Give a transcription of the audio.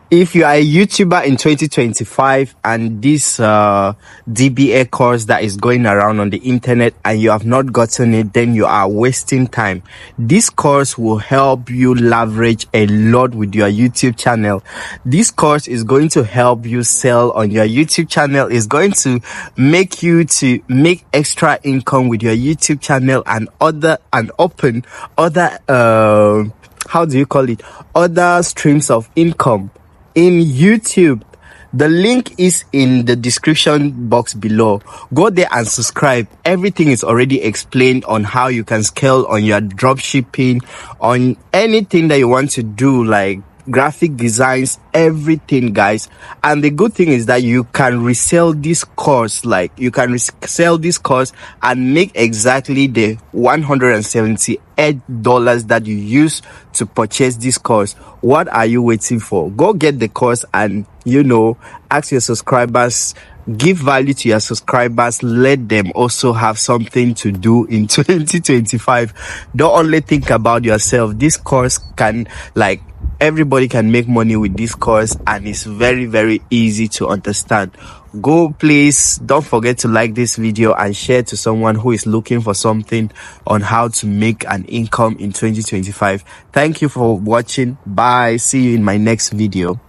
If you are a YouTuber in 2025 and this DBA course that is going around on the internet and you have not gotten it, then you are wasting time. This course will help you leverage a lot with your YouTube channel. This course is going to help you sell on your YouTube channel. It's going to make you to make extra income with your YouTube channel and open other how do you call it, other streams of income in YouTube. The link is in the description box below. Go there and subscribe. Everything is already explained on how you can scale on your drop shipping, on anything that you want to do, like graphic designs, everything, guys. And the good thing is that you can resell this course, like you can resell this course and make exactly the $178 that you use to purchase this course. What are you waiting for? Go get the course and, you know, ask your subscribers, give value to your subscribers, let them also have something to do in 2025. Don't only think about yourself. This course can, like, everybody can make money with this course, and it's very, very easy to understand. Go, please don't forget to like this video and share to someone who is looking for something on how to make an income in 2025. Thank you for watching. Bye. See you in my next video.